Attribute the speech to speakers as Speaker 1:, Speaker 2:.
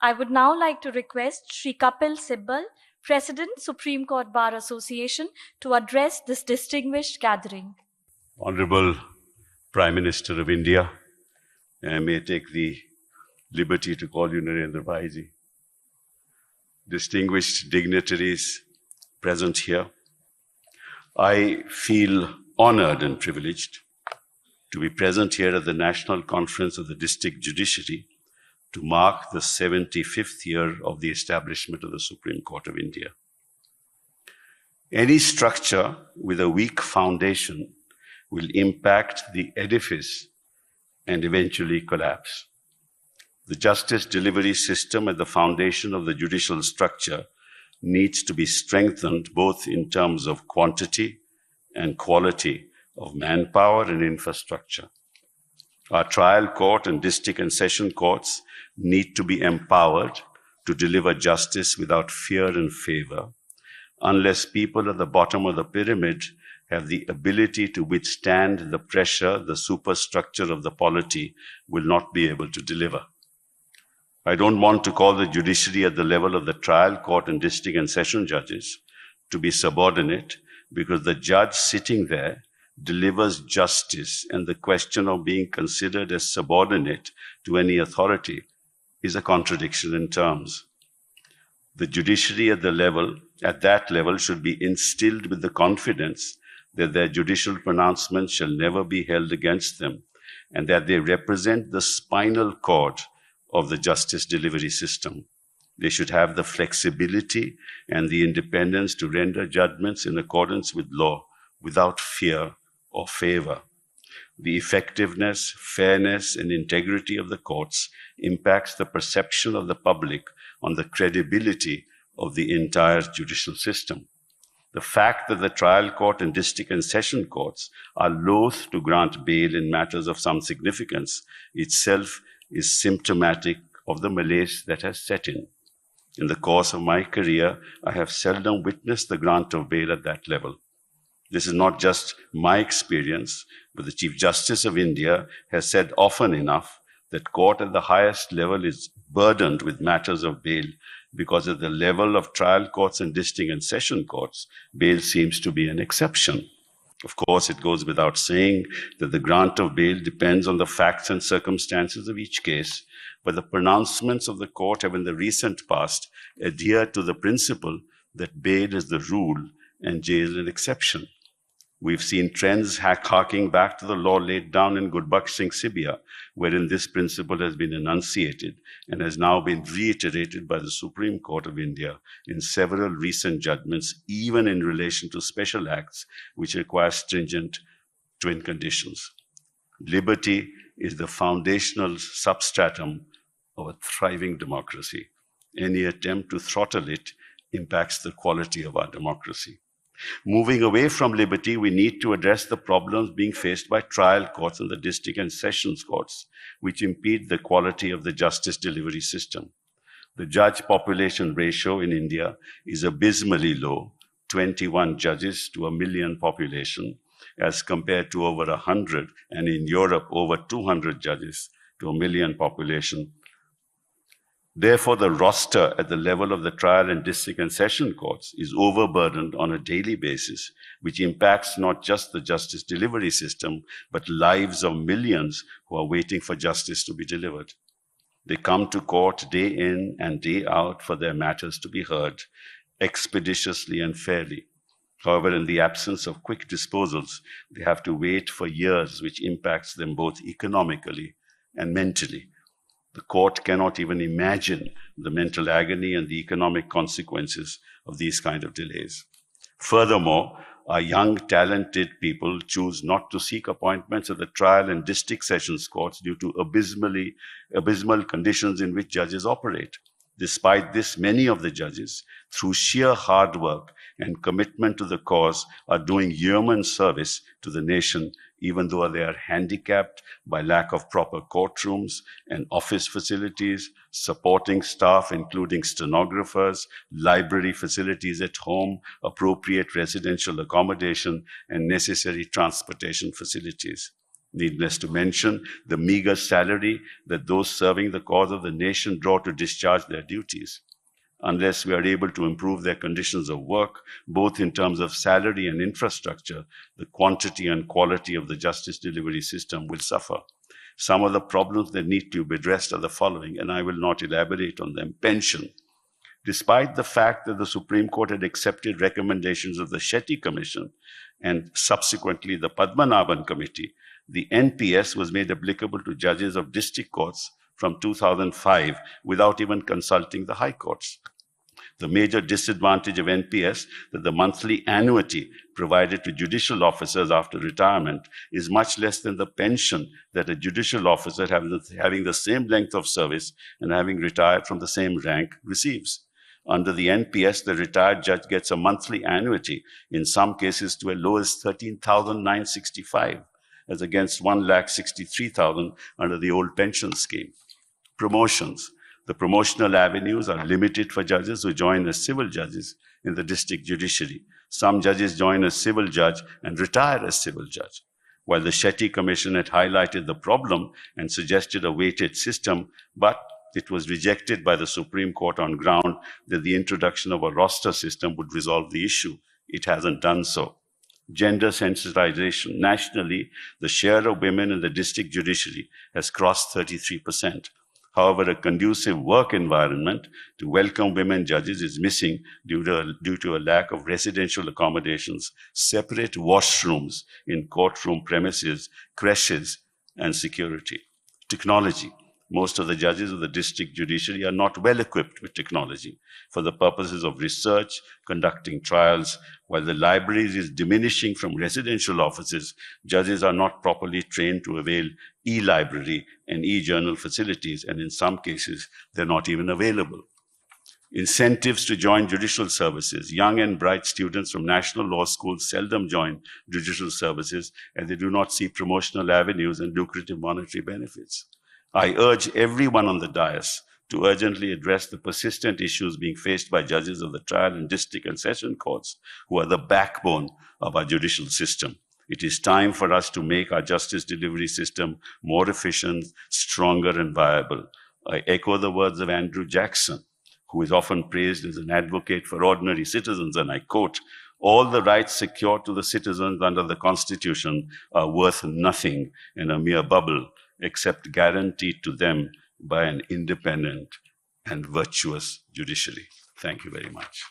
Speaker 1: I would now like to request Shri Kapil Sibal, President, Supreme Court Bar Association, to address this distinguished gathering.
Speaker 2: Honorable Prime Minister of India, I may take the liberty to call you Narendra Bhaiji. Distinguished dignitaries present here, I feel honored and privileged to be present here at the National Conference of the District Judiciary to mark the 75th year of the establishment of the Supreme Court of India. Any structure with a weak foundation will impact the edifice and eventually collapse. The justice delivery system at the foundation of the judicial structure needs to be strengthened both in terms of quantity and quality of manpower and infrastructure. Our trial court and district and session courts need to be empowered to deliver justice without fear and favor, unless people at the bottom of the pyramid have the ability to withstand the pressure the superstructure of the polity will not be able to deliver. I don't want to call the judiciary at the level of the trial court and district and session judges to be subordinate, because the judge sitting there delivers justice, and the question of being considered as subordinate to any authority is a contradiction in terms. The judiciary at that level should be instilled with the confidence that their judicial pronouncements shall never be held against them, and that they represent the spinal cord of the justice delivery system. They should have the flexibility and the independence to render judgments in accordance with law without fear or favor. The effectiveness, fairness, and integrity of the courts impacts the perception of the public on the credibility of the entire judicial system. The fact that the trial court and district and session courts are loath to grant bail in matters of some significance itself is symptomatic of the malaise that has set in. In the course of my career, I have seldom witnessed the grant of bail at that level. This is not just my experience, but the Chief Justice of India has said often enough that court at the highest level is burdened with matters of bail, because at the level of trial courts and district and session courts, bail seems to be an exception. Of course, it goes without saying that the grant of bail depends on the facts and circumstances of each case, but the pronouncements of the court have in the recent past adhered to the principle that bail is the rule and jail an exception. We've seen trends harking back to the law laid down in Gurbakhsh Singh Sibia, wherein this principle has been enunciated and has now been reiterated by the Supreme Court of India in several recent judgments, even in relation to special acts which require stringent twin conditions. Liberty is the foundational substratum of a thriving democracy. Any attempt to throttle it impacts the quality of our democracy. Moving away from liberty, we need to address the problems being faced by trial courts and the district and sessions courts, which impede the quality of the justice delivery system. The judge population ratio in India is abysmally low, 21 judges to a million population, as compared to over 100, and in Europe, over 200 judges to a million population. Therefore, the roster at the level of the trial and district and session courts is overburdened on a daily basis, which impacts not just the justice delivery system, but lives of millions who are waiting for justice to be delivered. They come to court day in and day out for their matters to be heard expeditiously and fairly. However, in the absence of quick disposals, they have to wait for years, which impacts them both economically and mentally. The court cannot even imagine the mental agony and the economic consequences of these kind of delays. Furthermore, our young, talented people choose not to seek appointments at the trial and district sessions courts due to abysmal conditions in which judges operate. Despite this, many of the judges, through sheer hard work and commitment to the cause, are doing yeoman service to the nation, even though they are handicapped by lack of proper courtrooms and office facilities, supporting staff, including stenographers, library facilities at home, appropriate residential accommodation, and necessary transportation facilities. Needless to mention the meager salary that those serving the cause of the nation draw to discharge their duties. Unless we are able to improve their conditions of work, both in terms of salary and infrastructure, the quantity and quality of the justice delivery system will suffer. Some of the problems that need to be addressed are the following, and I will not elaborate on them. Pension. Despite the fact that the Supreme Court had accepted recommendations of the Shetty Commission and subsequently the Padmanabhan Committee, the NPS was made applicable to judges of district courts from 2005 without even consulting the high courts. The major disadvantage of NPS that the monthly annuity provided to judicial officers after retirement is much less than the pension that a judicial officer having the same length of service and having retired from the same rank receives. Under the NPS, the retired judge gets a monthly annuity, in some cases to as low as 13,965, as against 1,63,000 under the old pension scheme. Promotions. The promotional avenues are limited for judges who join as civil judges in the district judiciary. Some judges join as civil judge and retire as civil judge. While the Shetty Commission had highlighted the problem and suggested a weighted system, but it was rejected by the Supreme Court on ground that the introduction of a roster system would resolve the issue. It hasn't done so. Gender sensitization. Nationally, the share of women in the district judiciary has crossed 33%. However, a conducive work environment to welcome women judges is missing due to a lack of residential accommodations, separate washrooms in courtroom premises, creches, and security. Technology. Most of the judges of the district judiciary are not well equipped with technology for the purposes of research, conducting trials. While the libraries is diminishing from residential offices, judges are not properly trained to avail e-library and e-journal facilities, and in some cases, they're not even available. Incentives to join judicial services. Young and bright students from national law schools seldom join judicial services, and they do not see promotional avenues and lucrative monetary benefits. I urge everyone on the dais to urgently address the persistent issues being faced by judges of the trial and district and session courts, who are the backbone of our judicial system. It is time for us to make our justice delivery system more efficient, stronger, and viable. I echo the words of Andrew Jackson, who is often praised as an advocate for ordinary citizens, and I quote, "All the rights secured to the citizens under the Constitution are worth nothing in a mere bubble, except guaranteed to them by an independent and virtuous judiciary." Thank you very much.